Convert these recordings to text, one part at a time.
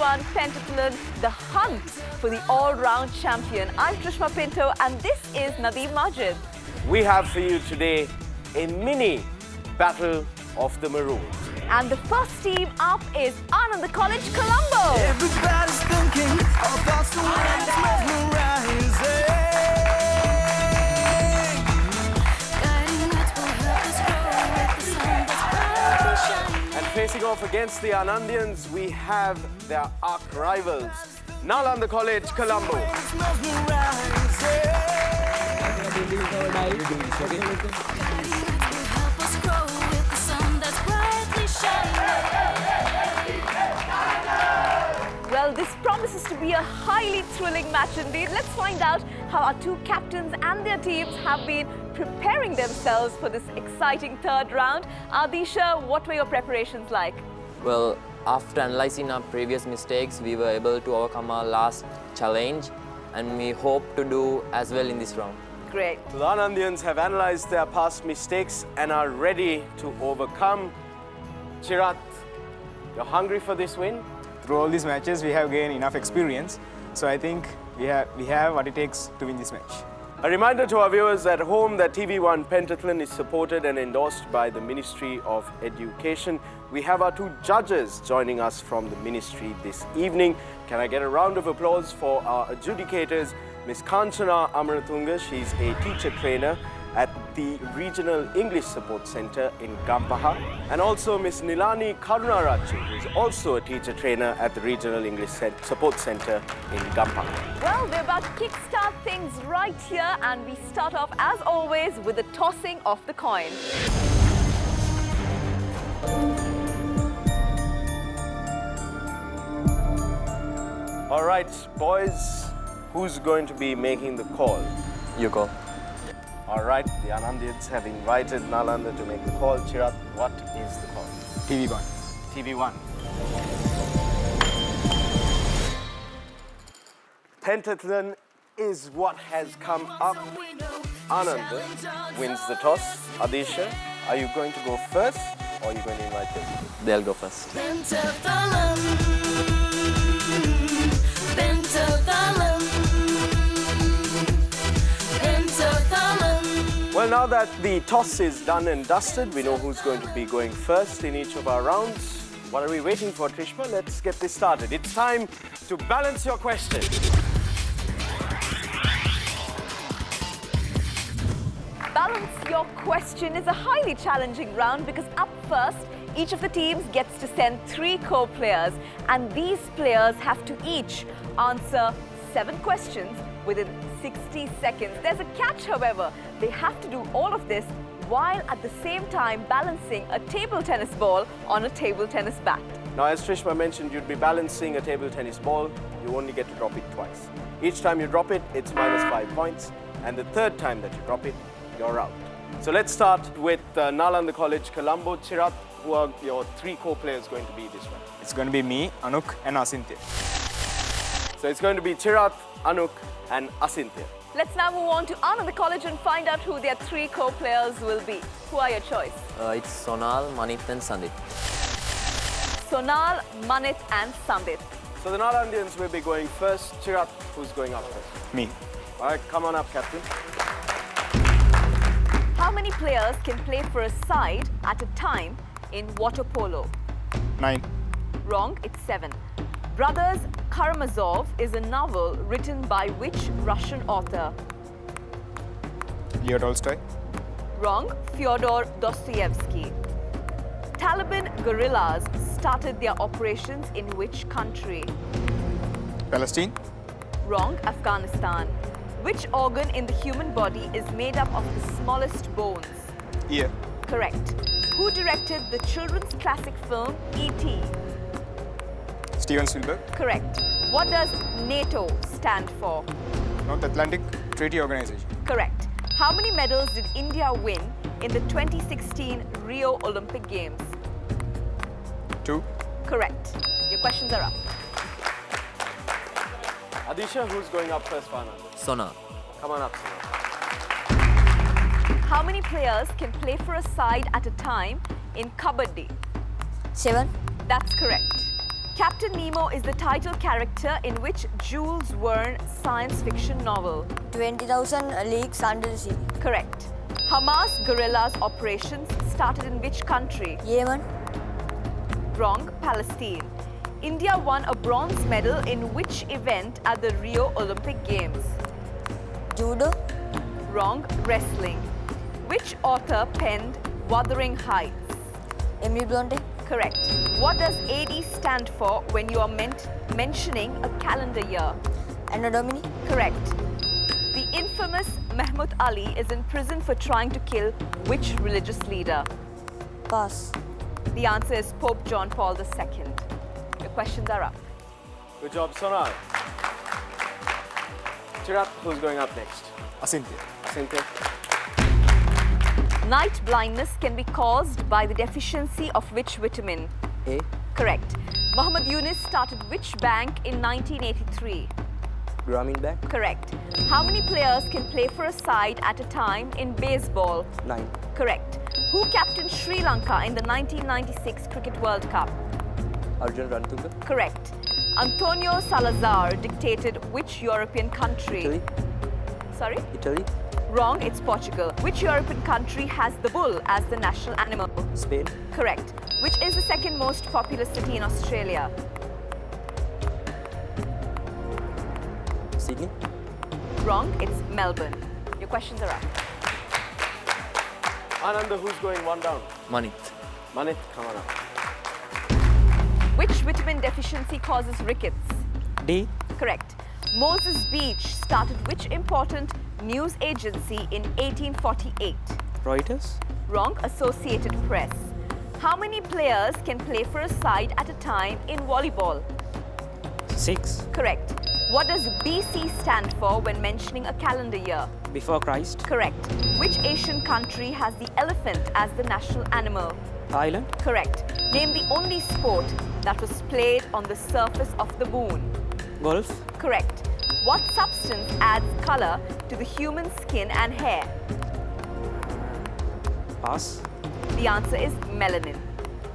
EP21 Pentathlon, the hunt for the all-round champion. I'm Trishma Pinto and this is Nadeem Majid. We have for you today a mini battle of the Maroons. And the first team up is Ananda College, Colombo. Everybody's thinking about the world's mesmerizing. And facing off against the Anandians, we have their arch rivals, Nalanda College, Colombo. Well, this promises to be a highly thrilling match indeed. Let's find out how our two captains and their teams have been preparing themselves for this exciting third round. Adisha, what were your preparations like? Well, after analyzing our previous mistakes, we were able to overcome our last challenge and we hope to do as well in this round. Great. The Anandians have analyzed their past mistakes and are ready to overcome. Chirat, you're hungry for this win? Through all these matches, we have gained enough experience. So I think we have what it takes to win this match. A reminder to our viewers at home that TV1 Pentathlon is supported and endorsed by the Ministry of Education. We have our two judges joining us from the ministry this evening. Can I get a round of applause for our adjudicators? Ms. Kanchana Amaratunga, she's a teacher trainer at the Regional English Support Centre in Gampaha. And also Ms. Nilani Karunaraju, who is also a teacher trainer at the Regional English Support Centre in Gampaha. Well, we're about to kickstart things right here and we start off as always with the tossing of the coin. All right, boys, who's going to be making the call? You go. All right, the Anandians have invited Nalanda to make the call. Chirat, what is the call? TV1. TV1. Pentathlon is what has come up. Ananda wins the toss. Adisha, are you going to go first or are you going to invite them? They'll go first. Well, now that the toss is done and dusted, we know who's going to be going first in each of our rounds. What are we waiting for, Trishma? Let's get this started. It's time to balance your question. Balance Your Question is a highly challenging round because up first, each of the teams gets to send 3 co-players and these players have to each answer 7 questions within 60 seconds. There's a catch, however. They have to do all of this while at the same time balancing a table tennis ball on a table tennis bat. Now, as Trishma mentioned, you'd be balancing a table tennis ball. You only get to drop it twice. Each time you drop it, it's minus 5 points. And the third time that you drop it, you're out. So let's start with Nalanda College, Colombo. Chirat, who are your 3 co-players going to be this round? It's going to be me, Anuk and Asintya. So it's going to be Chirat, Anuk and Asintya. Let's now move on to Ananda College and find out who their 3 co-players will be. Who are your choice? It's Sonal, Manit and Sandit. Sonal, Manit and Sandit. So the Nalandians will be going first. Chirat, who's going up first? Me. All right, come on up, Captain. How many players can play for a side at a time in water polo? 9. Wrong, it's 7. Brothers Karamazov is a novel written by which Russian author? Leo Tolstoy. Wrong, Fyodor Dostoevsky. Taliban guerrillas started their operations in which country? Palestine. Wrong, Afghanistan. Which organ in the human body is made up of the smallest bones? Ear. Correct. Who directed the children's classic film E.T.? Steven Spielberg. Correct. What does NATO stand for? North Atlantic Treaty Organization. Correct. How many medals did India win in the 2016 Rio Olympic Games? 2. Correct. Your questions are up. Adisha, who's going up first, Fana? Sonal. Come on up, Sona. How many players can play for a side at a time in Kabaddi? 7. That's correct. Captain Nemo is the title character in which Jules Verne science fiction novel? 20,000 Leagues Under the Sea. Correct. Hamas guerrillas operations started in which country? Yemen. Wrong. Palestine. India won a bronze medal in which event at the Rio Olympic Games? Judo. Wrong. Wrestling. Which author penned Wuthering Heights? Emily Bronte. Correct. What does AD stand for when you are mentioning a calendar year? Anno Domini. Correct. The infamous Mahmud Ali is in prison for trying to kill which religious leader? Pass. The answer is Pope John Paul II. Your questions are up. Good job, Sonal. Chirat, who's going up next? Asintya. Cynthia. Night blindness can be caused by the deficiency of which vitamin? A. Correct. Muhammad Yunus started which bank in 1983? Grameen Bank. Correct. How many players can play for a side at a time in baseball? 9. Correct. Who captained Sri Lanka in the 1996 Cricket World Cup? Arjun Rantunga. Correct. Antonio Salazar dictated which European country? Italy. Sorry? Italy. Wrong, it's Portugal. Which European country has the bull as the national animal? Spain. Correct. Which is the second most populous city in Australia? Sydney. Wrong, it's Melbourne. Your questions are up. Ananda, who's going one down? Manit. Manit, come on up. Which vitamin deficiency causes rickets? D. Correct. Moses Beach started which important news agency in 1848? Reuters. Wrong, Associated Press. How many players can play for a side at a time in volleyball? 6. Correct. What does BC stand for when mentioning a calendar year? Before Christ. Correct. Which Asian country has the elephant as the national animal? Thailand. Correct. Name the only sport that was played on the surface of the moon. Golf. Correct. What substance adds color to the human skin and hair? Pass. The answer is melanin.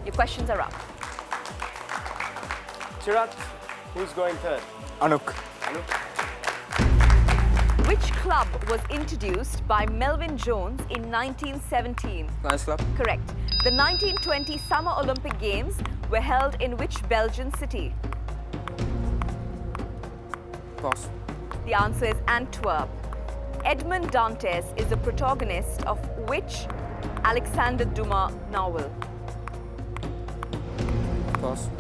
Your questions are up. Chirat, who's going third? Anuk. Which club was introduced by Melvin Jones in 1917? Lions Club. Correct. The 1920 Summer Olympic Games were held in which Belgian city? Pass. The answer is Antwerp. Edmond Dantes is the protagonist of which Alexander Dumas novel? Pass.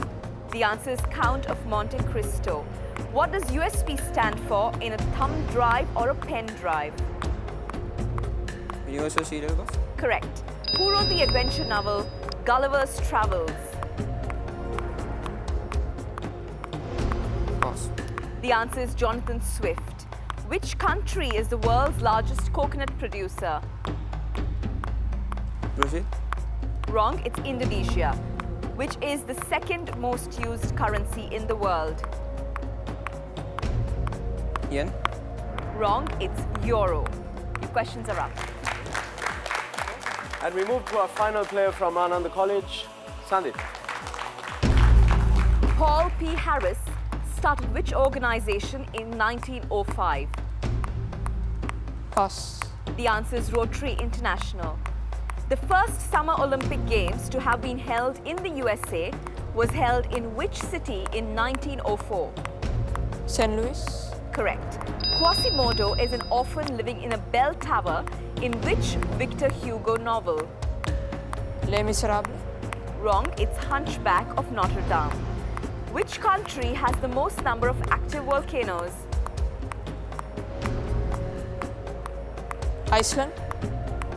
The answer is Count of Monte Cristo. What does USB stand for in a thumb drive or a pen drive? Universal Serial Bus. Correct. Who wrote the adventure novel Gulliver's Travels? Pass. The answer is Jonathan Swift. Which country is the world's largest coconut producer? Brazil. Wrong, it's Indonesia. Which is the second most used currency in the world? Yen. Wrong, it's Euro. Your questions are up. And we move to our final player from Ananda College, Sandip. Paul P. Harris started which organization in 1905? Pass. The answer is Rotary International. The first Summer Olympic Games to have been held in the USA was held in which city in 1904? St. Louis. Correct. Quasimodo is an orphan living in a bell tower in which Victor Hugo novel? Les Miserables. Wrong, it's Hunchback of Notre Dame. Which country has the most number of active volcanoes? Iceland.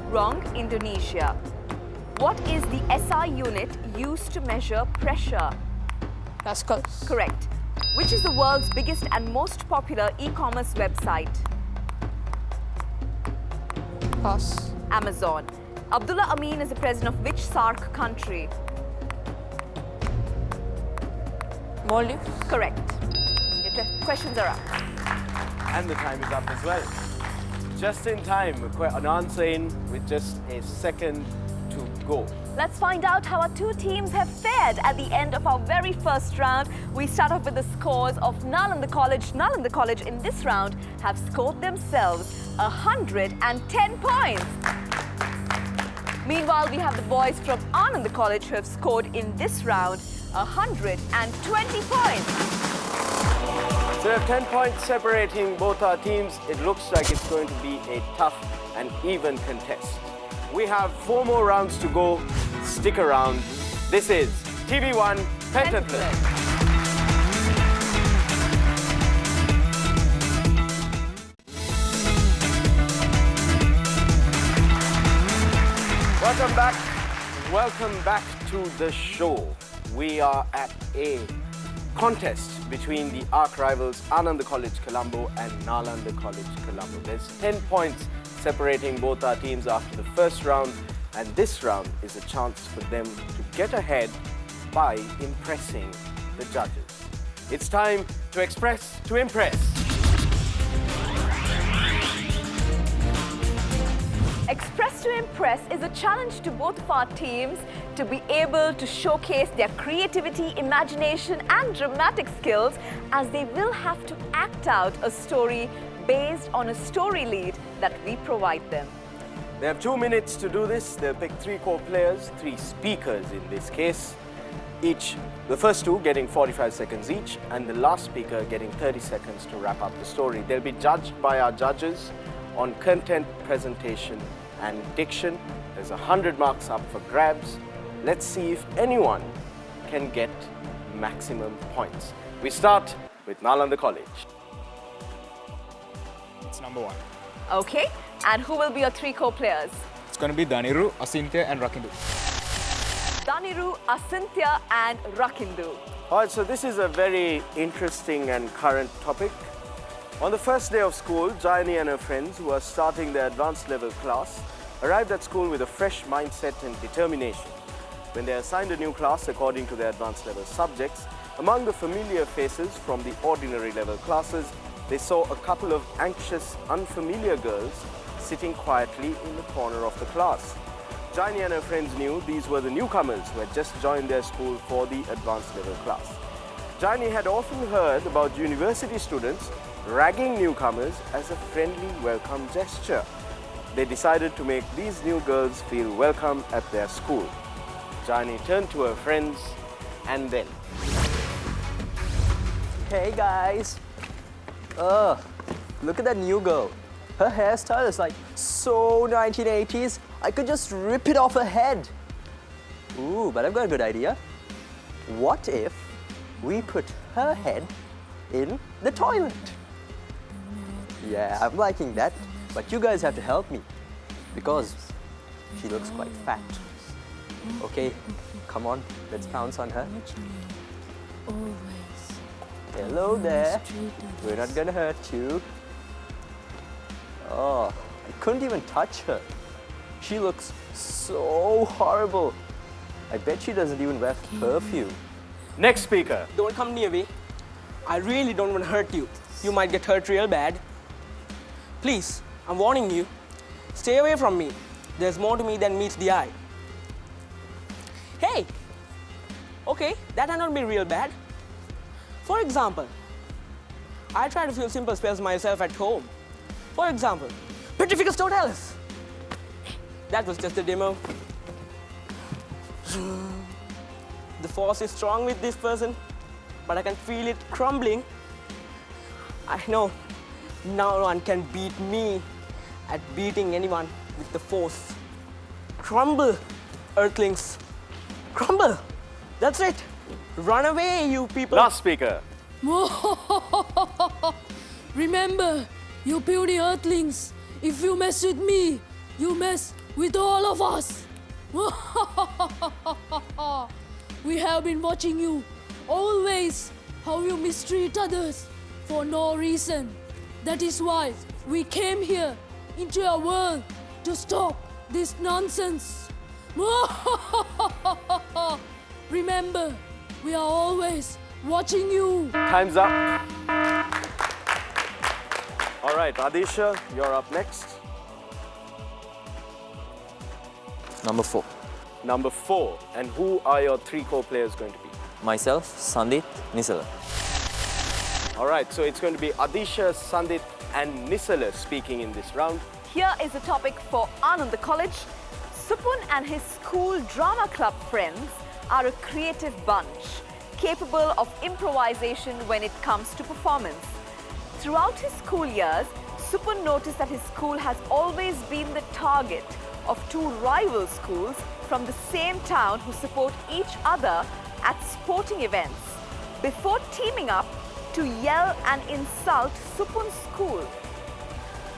Wrong, Indonesia. What is the SI unit used to measure pressure? Pascals. Correct. Which is the world's biggest and most popular e-commerce website? Pass. Amazon. Abdullah Amin is the president of which SAARC country? Maldives. Correct. Your questions are up. And the time is up as well. Just in time, an answer in with just a second to go. Let's find out how our two teams have fared at the end of our very first round. We start off with the scores of Nalanda College. Nalanda College in this round have scored themselves 110 points. Meanwhile, we have the boys from Ananda College who have scored in this round 120 points. So we have 10 points separating both our teams. It looks like it's going to be a tough and even contest. We have 4 more rounds to go. Stick around. This is TV1 Pentathlon. Welcome back. Welcome back to the show. We are at a contest between the arch rivals Ananda College Colombo and Nalanda College Colombo. There's 10 points separating both our teams after the first round, and this round is a chance for them to get ahead by impressing the judges. It's time to express to impress. Express to Impress is a challenge to both of our teams to be able to showcase their creativity, imagination and dramatic skills, as they will have to act out a story based on a story lead that we provide them. They have 2 minutes to do this. They'll pick 3 core players, 3 speakers in this case. Each, the first 2 getting 45 seconds each, and the last speaker getting 30 seconds to wrap up the story. They'll be judged by our judges on content, presentation and diction. There's 100 marks up for grabs. Let's see if anyone can get maximum points. We start with Nalanda College. It's number 1. Okay, and who will be your 3 core players? It's going to be Daniru, Asintya and Rakindu. Daniru, Asintya and Rakindu. All right, so this is a very interesting and current topic. On the first day of school, Jayani and her friends, who are starting their advanced level class, arrived at school with a fresh mindset and determination. When they assigned a new class according to their advanced level subjects, among the familiar faces from the ordinary level classes, they saw a couple of anxious, unfamiliar girls sitting quietly in the corner of the class. Jayani and her friends knew these were the newcomers who had just joined their school for the advanced level class. Jayani had often heard about university students ragging newcomers as a friendly welcome gesture. They decided to make these new girls feel welcome at their school. Jayani turned to her friends and then... Hey guys! Look at that new girl. Her hairstyle is like so 1980s, I could just rip it off her head. Ooh, but I've got a good idea. What if we put her head in the toilet? Yeah, I'm liking that, but you guys have to help me because she looks quite fat. Okay, come on, let's pounce on her. Hello there. We're not gonna hurt you. Oh, I couldn't even touch her. She looks so horrible. I bet she doesn't even wear perfume. Next speaker. Don't come near me. I really don't want to hurt you. You might get hurt real bad. Please, I'm warning you. Stay away from me. There's more to me than meets the eye. Hey! Okay, that might not be real bad. For example, I try to fill simple spells myself at home. For example, Petrificus Totalis. That was just a demo. The force is strong with this person, but I can feel it crumbling. I know no one can beat me at beating anyone with the force. Crumble, Earthlings. Crumble. That's it. Run away, you people. Last speaker. Remember, you puny Earthlings, if you mess with me, you mess with all of us. We have been watching you always, how you mistreat others for no reason. That is why we came here into your world to stop this nonsense. Remember, we are always watching you. Time's up. All right, Adisha, you're up next. Number 4. number 4. And who are your 3 co-players going to be? Myself, Sandit, Nisala. All right, so it's going to be Adisha, Sandit and Nisala speaking in this round. Here is a topic for Ananda College. Supun and his school drama club friends are a creative bunch, capable of improvisation when it comes to performance. Throughout his school years, Supun noticed that his school has always been the target of 2 rival schools from the same town who support each other at sporting events before teaming up to yell and insult Supun's school.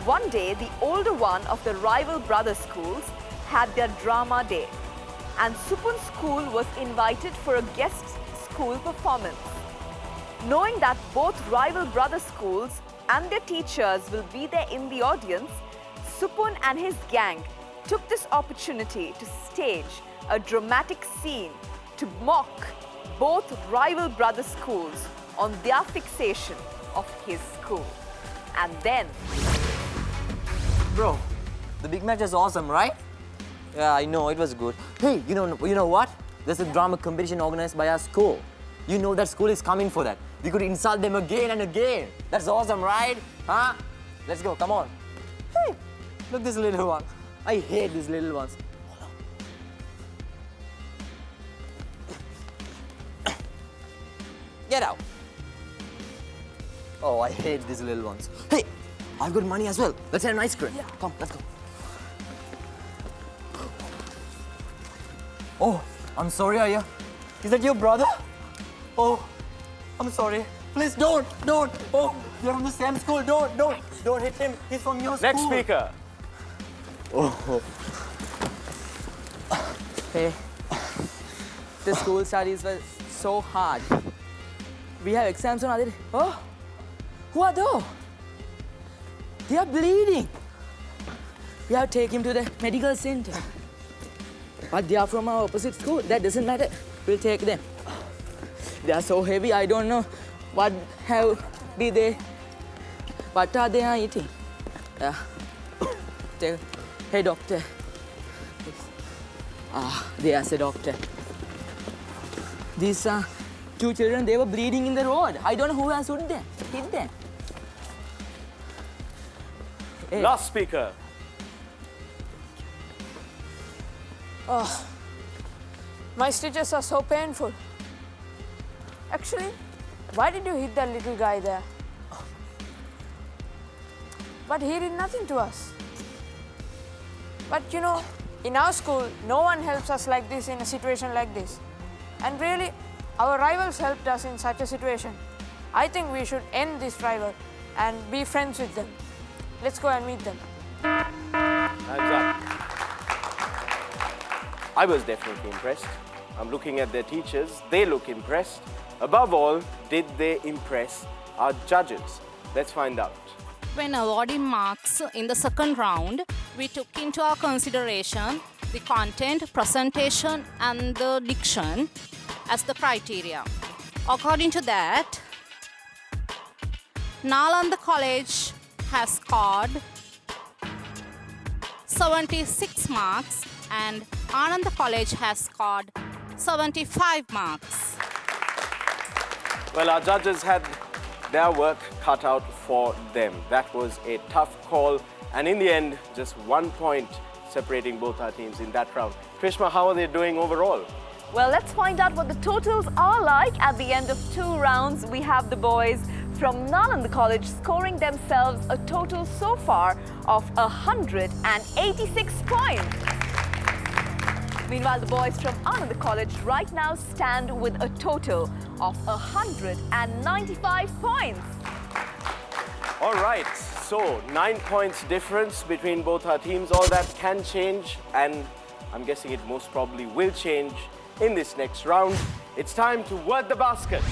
One day, the older one of the rival brother schools had their drama day, and Supun's school was invited for a guest school performance. Knowing that both rival brother schools and their teachers will be there in the audience, Supun and his gang took this opportunity to stage a dramatic scene to mock both rival brother schools on their fixation of his school. And then... Bro, the big match is awesome, right? Yeah, I know, it was good. Hey, you know what? There's a drama competition organized by our school. You know that school is coming for that. We could insult them again and again. That's awesome, right? Huh? Let's go, come on. Hey, look this little one. I hate these little ones. Get out. Oh, I hate these little ones. Hey, I've got money as well. Let's have an ice cream. Yeah. Come, let's go. Oh, I'm sorry, Aya. Is that your brother? Oh, I'm sorry. Please don't. Oh, you're from the same school. Don't hit him. He's from your school. Next speaker. Oh. Hey, the school studies were so hard. We have exams on other day. Oh, who are those? They are bleeding. We have to take him to the medical center. But they are from our opposite school. That doesn't matter. We'll take them. They are so heavy. I don't know what are they eating. Yeah. Hey, doctor. There's a doctor. These are 2 children. They were bleeding in the road. I don't know who has hit them. Hey. Last speaker. Oh, my stitches are so painful. Actually, why did you hit that little guy there? But he did nothing to us. But you know, in our school, no one helps us like this in a situation like this. And really, our rivals helped us in such a situation. I think we should end this rival and be friends with them. Let's go and meet them. Hands up. I was definitely impressed. I'm looking at their teachers. They look impressed. Above all, did they impress our judges? Let's find out. When awarding marks in the second round, we took into our consideration the content, presentation and the diction as the criteria. According to that, Nalanda College has scored 76 marks and Ananda College has scored 75 marks. Well, our judges had their work cut out for them. That was a tough call, and in the end, just 1 point separating both our teams in that round. Krishma, how are they doing overall? Well, let's find out what the totals are like at the end of 2 rounds. We have the boys from Nalanda College scoring themselves a total so far of 186 points. Meanwhile, the boys from Ananda College right now stand with a total of 195 points. All right, so 9 points difference between both our teams. All that can change, and I'm guessing it most probably will change in this next round. It's time to word the basket.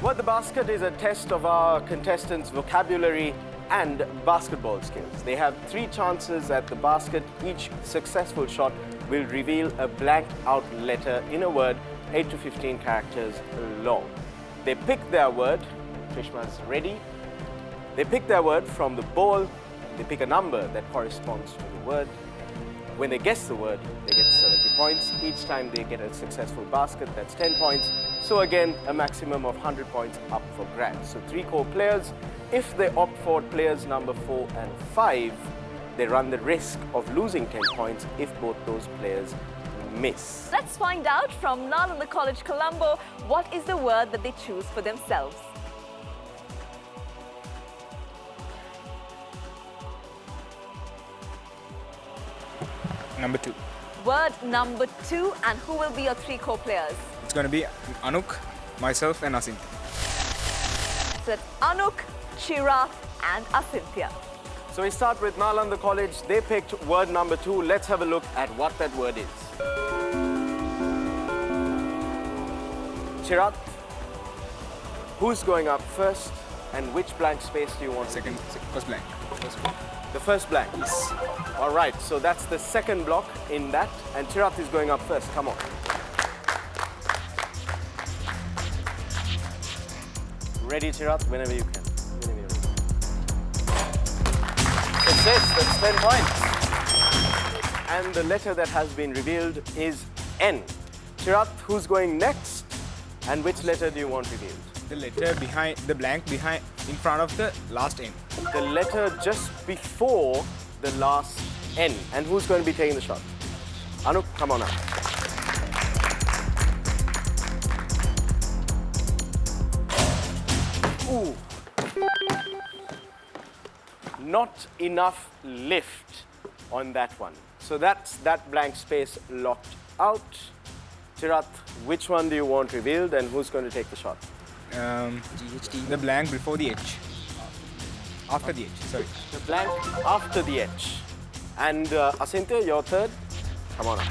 Word the basket is a test of our contestants' vocabulary and basketball skills. They have 3 chances at the basket. Each successful shot will reveal a blanked out letter in a word 8 to 15 characters long. They pick their word. Krishma's ready. They pick their word from the bowl they pick a number that corresponds to the word. When they guess the word, they get 70 points. Each time they get a successful basket, that's 10 points. So again, a maximum of 100 points up for grabs. So 3 core players. If they opt for players number 4 and 5, they run the risk of losing 10 points if both those players miss. Let's find out from Nalanda College, Colombo, what is the word that they choose for themselves. Number 2. Word number 2, and who will be your 3 core players? It's going to be Anuk, myself and Asin. So that's Anuk, Chira and Asintya. So we start with Nalanda College. They picked word number 2. Let's have a look at what that word is. Chirat, who's going up first, and which blank space do you want? First blank. The first blank. Yes. All right, so that's the second block in that, and Chirat is going up first. Come on. Ready, Chirat? Whenever you can. Whenever you're ready. Success, that's 10 points. And the letter that has been revealed is N. Chirat, who's going next? And which letter do you want revealed? The letter behind, the blank behind, in front of the last N. The letter just before the last N. And who's going to be taking the shot? Anuk, come on up. Ooh. Not enough lift on that one. So that's that blank space locked out. Chirat, which one do you want revealed and who's going to take the shot? The blank before the H. After the H, sorry. The blank after the H. And Asintya, your third. Come on up.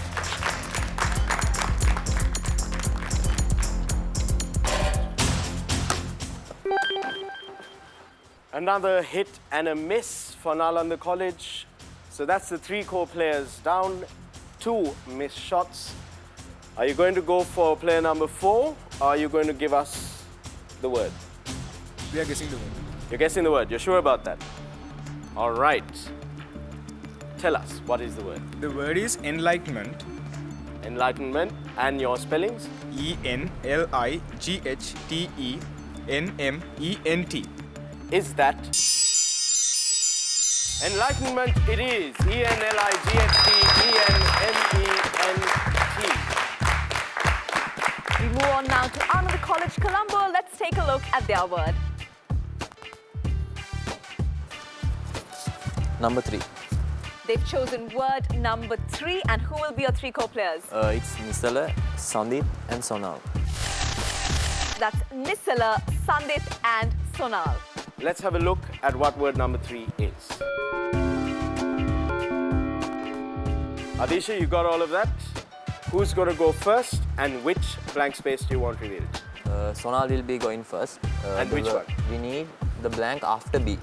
Another hit and a miss for Nalanda College. So that's the 3 core players down, 2 missed shots. Are you going to go for player number 4, or are you going to give us the word? We are guessing the word. You're guessing the word. You're sure about that? All right. Tell us, what is the word? The word is enlightenment. Enlightenment. And your spellings? E-N-L-I-G-H-T-E-N-M-E-N-T. Is that enlightenment? It is. E-N-L-I-G-H-T-E-N-M-E-N-T. We move on now to Ananda College, Colombo. Let's take a look at their word. Number 3. They've chosen word number 3, and who will be your 3 core players? It's Nisala, Sandip and Sonal. That's Nisala, Sandip and Sonal. Let's have a look at what word number 3 is. Adisha, you got all of that? Who's going to go first, and which blank space do you want revealed? Sonal will be going first. And which one? We need the blank after B.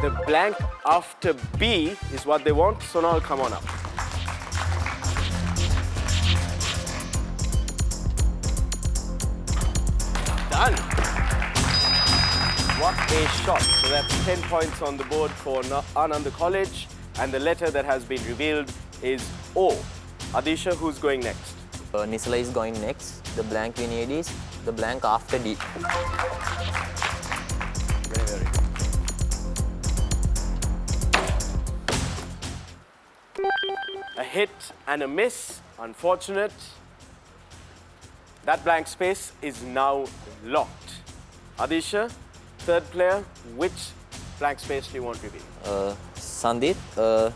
The blank after B is what they want. Sonal, come on up. Done. What a shot. So that's 10 points on the board for Ananda College. And the letter that has been revealed is O. Adisha, who's going next? Nisala is going next. The blank we need is the blank after D. Very. A hit and a miss. Unfortunate. That blank space is now locked. Adisha, third player, which blank space do you want revealed? Sandip, the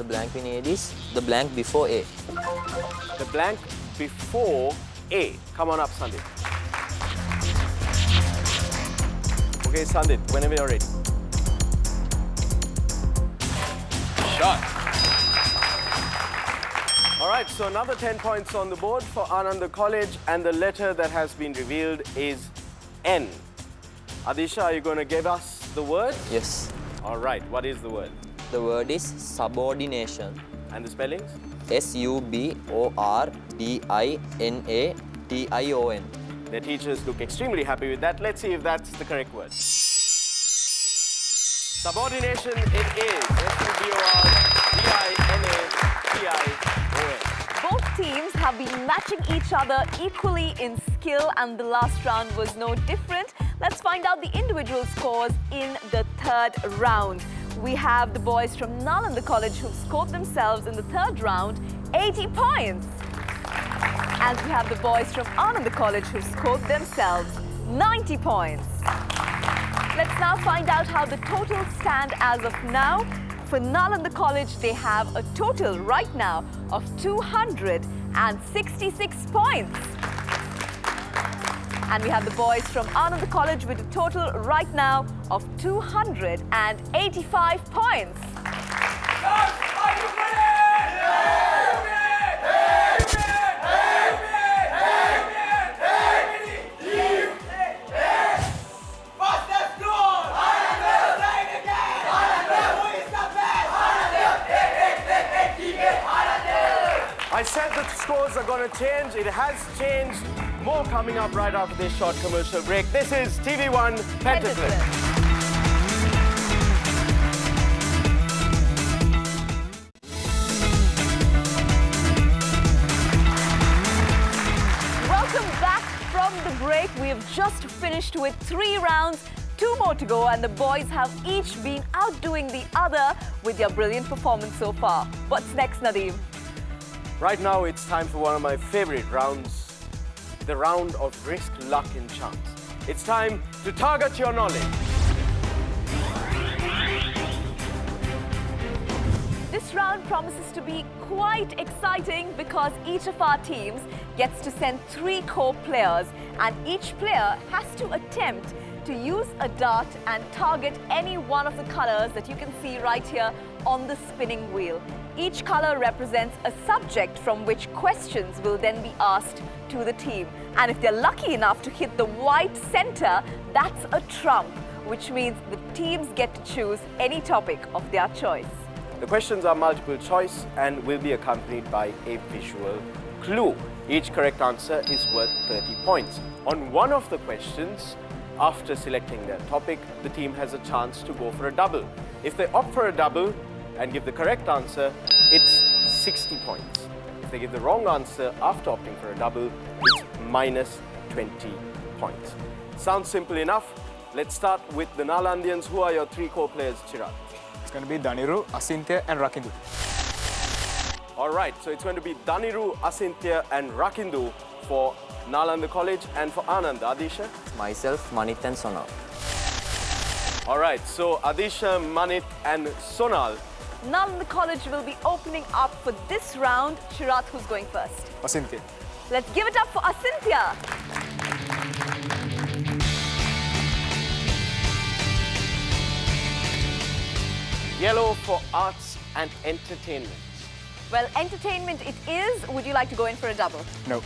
blank we need is the blank before A. The blank before A. Come on up, Sandip. Okay, Sandip, whenever you're ready. Shot. All right, so another 10 points on the board for Ananda College, and the letter that has been revealed is N. Adisha, are you going to give us the word? Yes. All right, what is the word? The word is subordination. And the spellings? S-U-B-O-R-D-I-N-A-T-I-O-N. Their teachers look extremely happy with that. Let's see if that's the correct word. Subordination it is. S-U-B-O-R-D-I-N-A-T-I-O-N. Both teams have been matching each other equally in skill, and the last round was no different. Let's find out the individual scores in the third round. We have the boys from Nalanda College who've scored themselves in the third round 80 points. And we have the boys from Ananda College who've scored themselves 90 points. Let's now find out how the totals stand as of now. For Nalanda College, they have a total right now of 266 points. And we have the boys from Ananda College with a total right now of 285 points. I said that scores are going to change. It has changed. More coming up right after this short commercial break. This is TV1 Pentathlon. Welcome back from the break. We have just finished with 3 rounds. 2 more to go, and the boys have each been outdoing the other with their brilliant performance so far. What's next, Nadeem? Right now, it's time for one of my favorite rounds, the round of risk, luck, and chance. It's time to target your knowledge. This round promises to be quite exciting because each of our teams gets to send 3 core players, and each player has to attempt to use a dart and target any one of the colors that you can see right here on the spinning wheel. Each color represents a subject from which questions will then be asked to the team. And if they're lucky enough to hit the white center, that's a trump, which means the teams get to choose any topic of their choice. The questions are multiple choice and will be accompanied by a visual clue. Each correct answer is worth 30 points. On one of the questions, after selecting their topic, the team has a chance to go for a double. If they opt for a double and give the correct answer, it's 60 points. If they give the wrong answer after opting for a double, it's minus 20 points. Sounds simple enough. Let's start with the Nalandians. Who are your 3 core players, Chirag? It's going to be Daniru, Asintya, and Rakindu. All right, so it's going to be Daniru, Asintya, and Rakindu for Nalanda College, and for Ananda, Adisha? Myself, Manit, and Sonal. All right, so Adisha, Manit, and Sonal. Nalanda College will be opening up for this round. Chirag, who's going first? Asintya. Let's give it up for Asintya. Yellow for arts and entertainment. Well, entertainment it is. Would you like to go in for a double? No.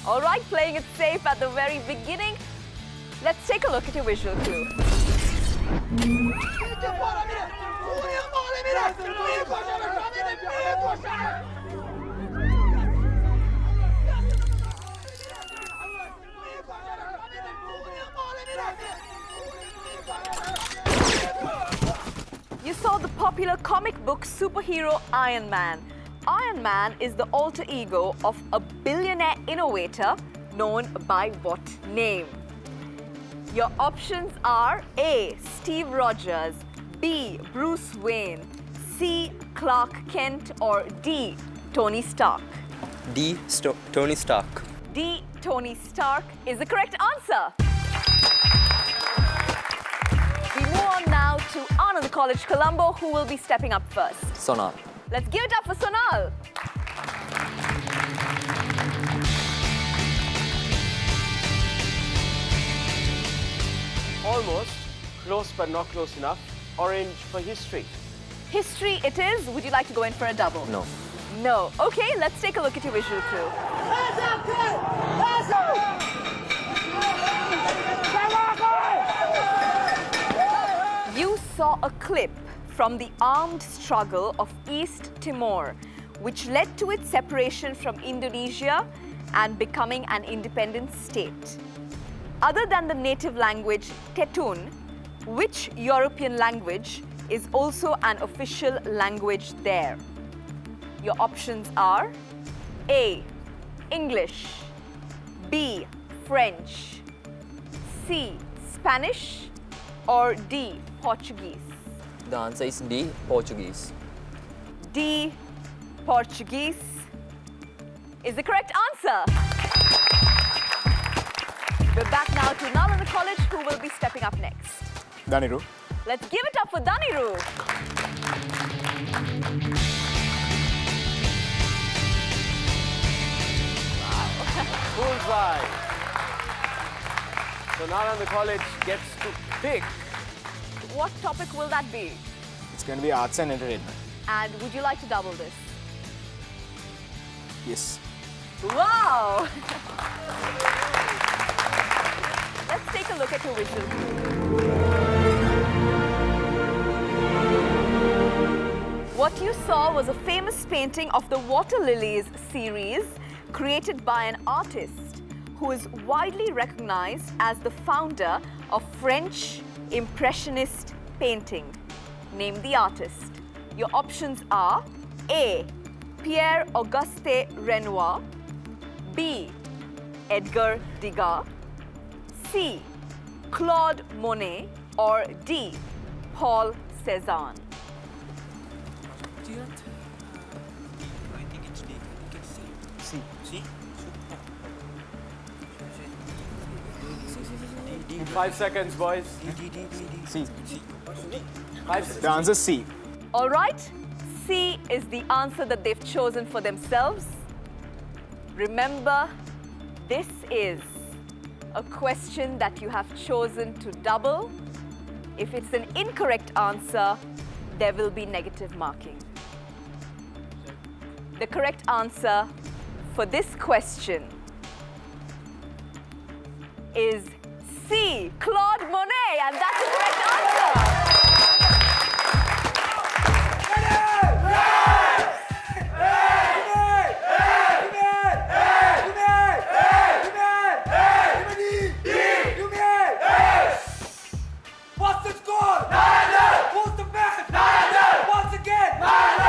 All right, playing it safe at the very beginning. Let's take a look at your visual clue. You saw the popular comic book superhero Iron Man. Iron Man is the alter ego of a billionaire innovator known by what name? Your options are A. Steve Rogers, B. Bruce Wayne, C. Clark Kent, or D. Tony Stark. D. Tony Stark. D. Tony Stark is the correct answer. We move on now to Ananda College, Colombo, who will be stepping up first. Sonal. Let's give it up for Sonal. Almost. Close but not close enough. Orange for history. History it is. Would you like to go in for a double? No. No. Okay, let's take a look at your visual clue. You saw a clip from the armed struggle of East Timor, which led to its separation from Indonesia and becoming an independent state. Other than the native language Tetun, which European language is also an official language there? Your options are A. English, B. French, C. Spanish, or D. Portuguese? The answer is D, Portuguese. D. Portuguese is the correct answer. We're back now to Nalanda College, who will be stepping up next. Daniru. Let's give it up for Daniru. Bullseye. So Nalanda College gets to pick. What topic will that be? It's going to be arts and entertainment. And would you like to double this? Yes. Wow! Let's take a look at your visual cue. What you saw was a famous painting of the Water Lilies series created by an artist who is widely recognized as the founder of French Impressionist painting. Name the artist. Your options are A. Pierre-Auguste Renoir, B. Edgar Degas, C. Claude Monet, or D. Paul Cézanne. In 5 seconds, boys. C. 5 seconds. The answer is C. All right, C is the answer that they've chosen for themselves. Remember, this is a question that you have chosen to double. If it's an incorrect answer, there will be negative marking. The correct answer for this question is C, Claude Monet, and that's the correct answer. What's the score? Nalanda! Who's the best? Nalanda! Once again! Nalanda!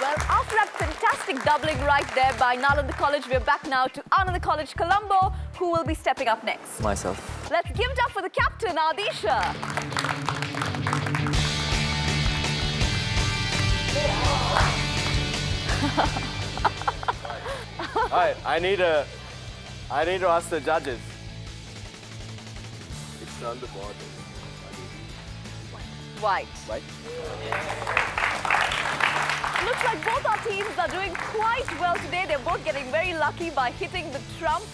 Well, after that fantastic doubling right there by Nalanda College, we're back now to Ananda College, Colombo, who will be stepping up next. Myself. Let's give it up for the captain, Adisha. Alright, I need to ask the judges. It's on the board. White. Right? Looks like both our teams are doing quite well today. They're both getting very lucky by hitting the trump.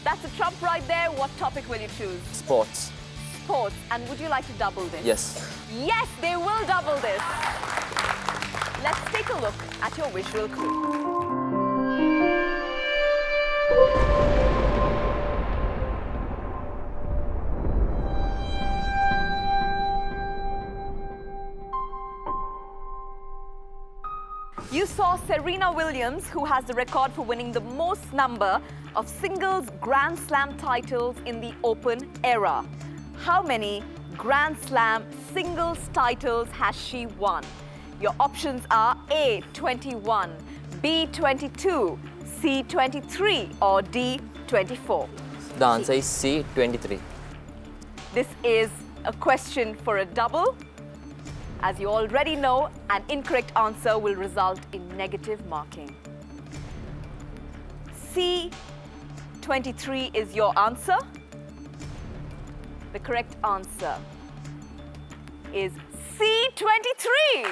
That's a trump right there. What topic will you choose? Sports. Sports. And would you like to double this? Yes. Yes, they will double this. Let's take a look at your visual clue. You saw Serena Williams, who has the record for winning the most number of singles Grand Slam titles in the Open era. How many Grand Slam singles titles has she won? Your options are A, 21, B, 22, C, 23, or D, 24. The answer is C, 23. This is a question for a double. As you already know, an incorrect answer will result in negative marking. C, 23 is your answer. The correct answer is C, 23.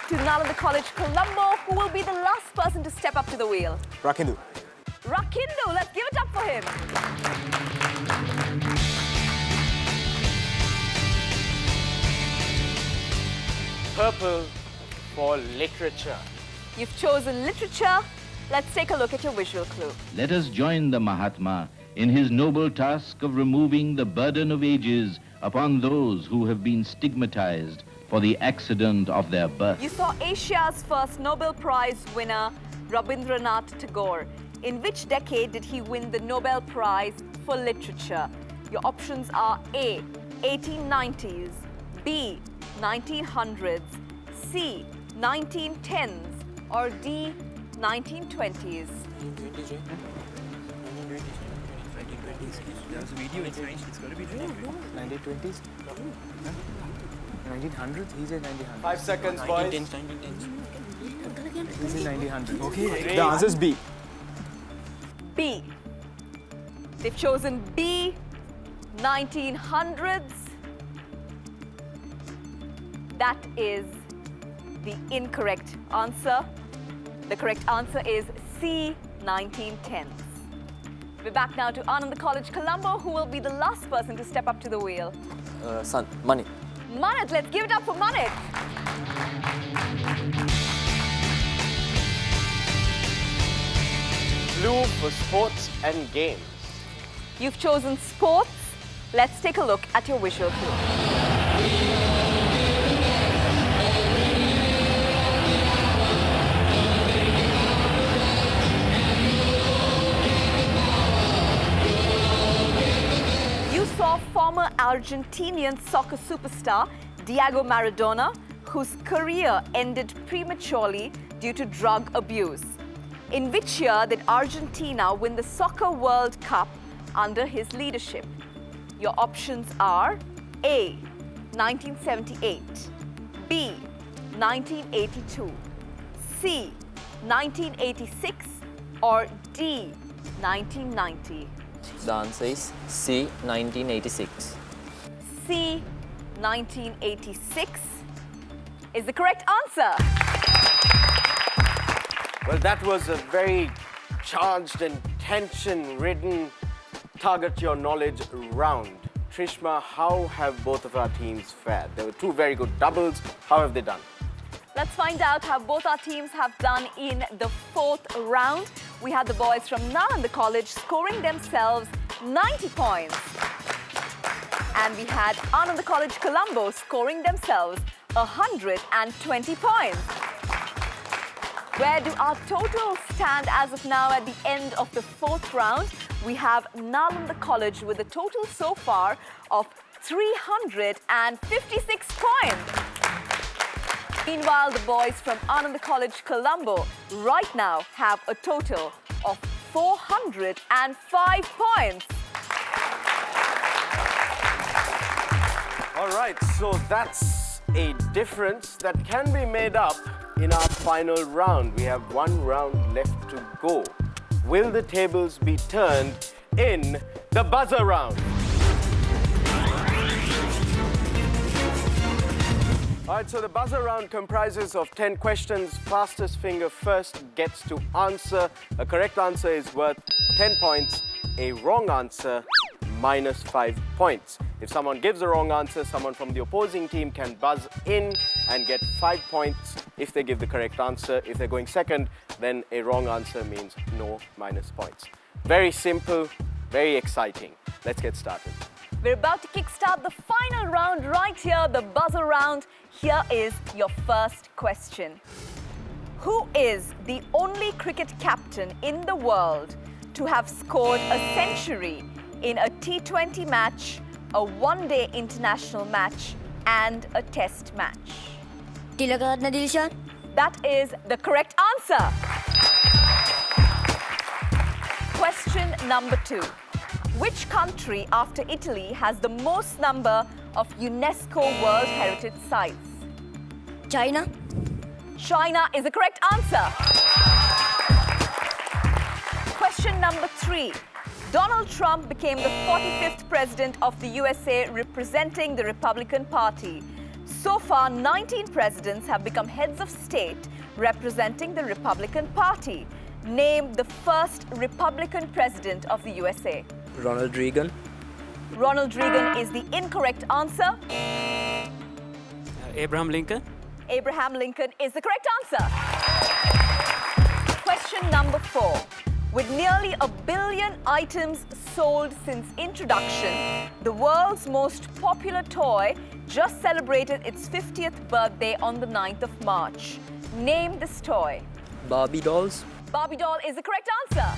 To Nalanda College, Colombo, who will be the last person to step up to the wheel? Rakindu. Rakindu, let's give it up for him. Purple for literature. You've chosen literature. Let's take a look at your visual clue. Let us join the Mahatma in his noble task of removing the burden of ages upon those who have been stigmatized for the accident of their birth. You saw Asia's first Nobel Prize winner, Rabindranath Tagore. In which decade did he win the Nobel Prize for Literature? Your options are A, 1890s, B, 1900s, C, 1910s, or D, 1920s. 1920s? 1900s? He said 1900s. 5 seconds, boys. He said 1900s. Okay. The answer is B. B. They've chosen B, 1900s. That is the incorrect answer. The correct answer is C, 1910s. We're back now to Ananda College, Colombo, who will be the last person to step up to the wheel. Son, money. Manat, let's give it up for Manat. Blue for sports and games. You've chosen sports. Let's take a look at your visual clue. You saw former Argentinian soccer superstar Diego Maradona, whose career ended prematurely due to drug abuse. In which year did Argentina win the Soccer World Cup under his leadership? Your options are A, 1978, B, 1982, C, 1986, or D, 1990. The answer is C, 1986. C, 1986 is the correct answer. Well, that was a very charged and tension-ridden target your knowledge round. Trishma, how have both of our teams fared? There were two very good doubles. How have they done? Let's find out how both our teams have done in the fourth round. We had the boys from Nalanda College scoring themselves 90 points. And we had Ananda College, Colombo scoring themselves 120 points. Where do our totals stand as of now at the end of the fourth round? We have Nalanda College with a total so far of 356 points. Meanwhile, the boys from Ananda College, Colombo right now have a total of 405 points. All right, so that's a difference that can be made up in our final round. We have one round left to go. Will the tables be turned in the buzzer round? All right, so the buzzer round comprises of 10 questions. Fastest finger first gets to answer. A correct answer is worth 10 points. A wrong answer, -5 points. If someone gives a wrong answer, someone from the opposing team can buzz in and get 5 points if they give the correct answer. If they're going second, then a wrong answer means no minus points. Very simple, very exciting. Let's get started. We're about to kickstart the final round right here, the buzzer round. Here is your first question. Who is the only cricket captain in the world to have scored a century in a T20 match, a one-day international match, and a test match? Tilakarna Dilshan. That is the correct answer. Question number 2. Which country after Italy has the most number of UNESCO World Heritage Sites? China. China is the correct answer. Question number 3. Donald Trump became the 45th president of the USA representing the Republican Party. So far, 19 presidents have become heads of state representing the Republican Party. Name the first Republican president of the USA. Ronald Reagan. Ronald Reagan is the incorrect answer. Abraham Lincoln. Abraham Lincoln is the correct answer. Question number 4. With nearly 1 billion items sold since introduction, the world's most popular toy just celebrated its 50th birthday on the 9th of March. Name this toy. Barbie dolls. Barbie doll is the correct answer.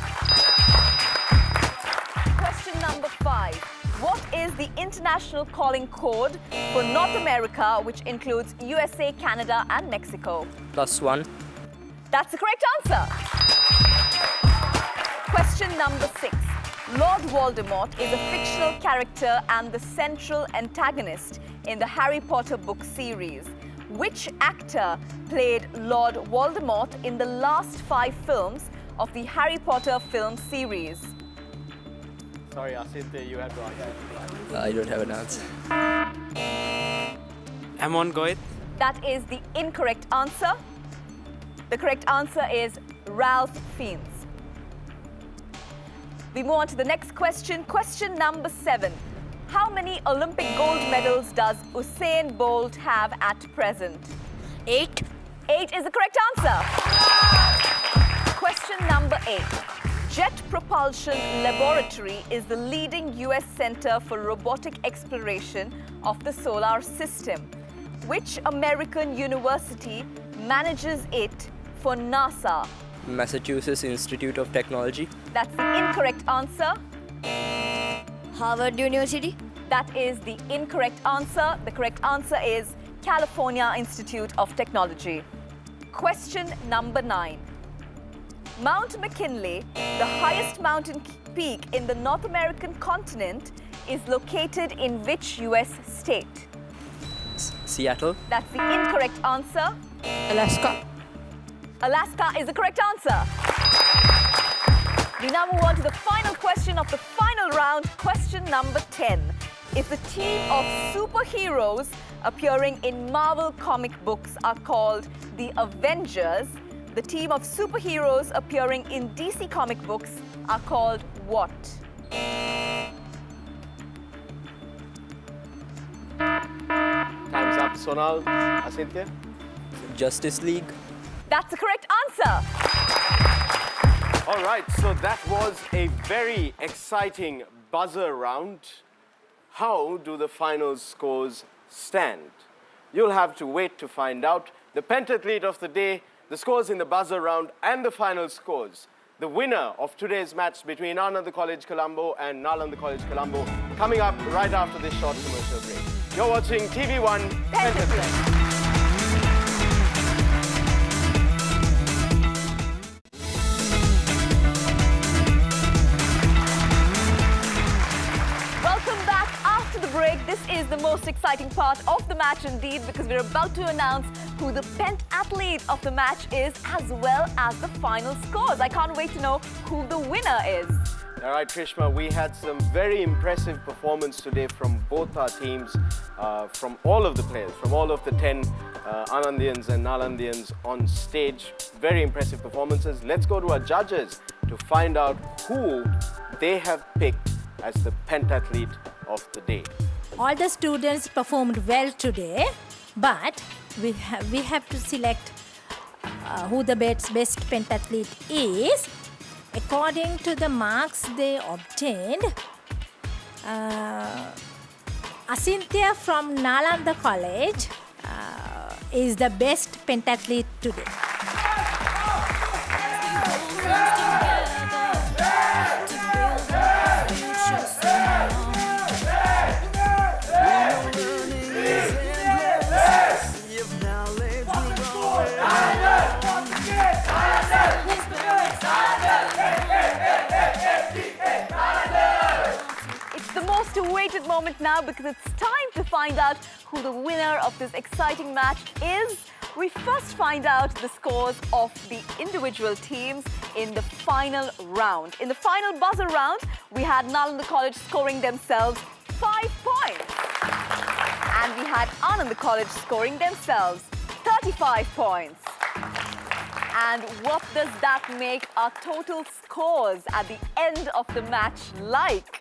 Question number 5. What is the international calling code for North America, which includes USA, Canada, and Mexico? +1. That's the correct answer. Question number 6. Lord Voldemort is a fictional character and the central antagonist in the Harry Potter book series. Which actor played Lord Voldemort in the last 5 films of the Harry Potter film series? Sorry, Asinthe, you have to answer. I don't have an answer. Amon Goeth. That is the incorrect answer. The correct answer is Ralph Fiennes. We move on to the next question. Question number 7. How many Olympic gold medals does Usain Bolt have at present? 8. 8 is the correct answer. Question number 8. Jet Propulsion Laboratory is the leading US center for robotic exploration of the solar system. Which American university manages it for NASA? Massachusetts Institute of Technology. That's the incorrect answer. Harvard University. That is the incorrect answer. The correct answer is California Institute of Technology. Question number 9. Mount McKinley, the highest mountain peak in the North American continent, is located in which US state? Seattle. That's the incorrect answer. Alaska. Alaska is the correct answer. We now move on to the final question of the final round, question number 10. If the team of superheroes appearing in Marvel comic books are called the Avengers, the team of superheroes appearing in DC comic books are called what? Time's up, Sonal. Asinthe? Justice League. That's the correct answer. All right, so that was a very exciting buzzer round. How do the final scores stand? You'll have to wait to find out. The pentathlete of the day, the scores in the buzzer round, and the final scores. The winner of today's match between Ananda College Colombo and Nalanda College Colombo coming up right after this short commercial break. You're watching TV1 Pentathlon. This is the most exciting part of the match indeed, because we're about to announce who the pentathlete of the match is, as well as the final scores. I can't wait to know who the winner is. All right, Trishma, we had some very impressive performance today from both our teams, from all of the players, from all of the 10 Anandians and Nalandians on stage. Very impressive performances. Let's go to our judges to find out who they have picked as the pentathlete of the day. All the students performed well today, but we have to select who the best pentathlete is. According to the marks they obtained, Asinthe from Nalanda College is the best pentathlete today. Awaited moment now, because it's time to find out who the winner of this exciting match is. We first find out the scores of the individual teams in the final round. In the final buzzer round, we had Nalanda College scoring themselves 5 points. And we had Ananda College scoring themselves 35 points. And what does that make our total scores at the end of the match like?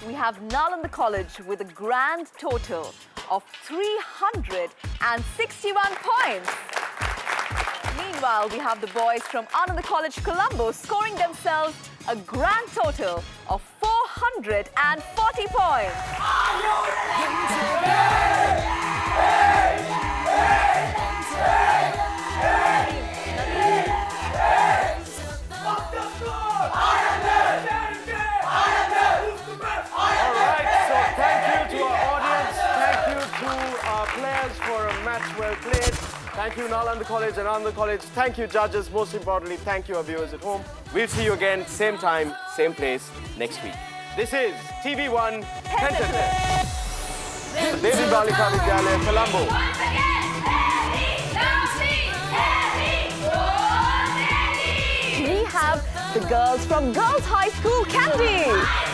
We have Nalanda College with a grand total of 361 points. Meanwhile, we have the boys from Ananda College, Colombo, scoring themselves a grand total of 440 points. Well played. Thank you, Nalanda College and Ananda College. Thank you, judges. Most importantly, thank you, our viewers at home. We'll see you again, same time, same place, next week. This is TV1 Pentathlon. Devi Balika Vidyalaya, Colombo. We have the girls from Girls High School, Kandy.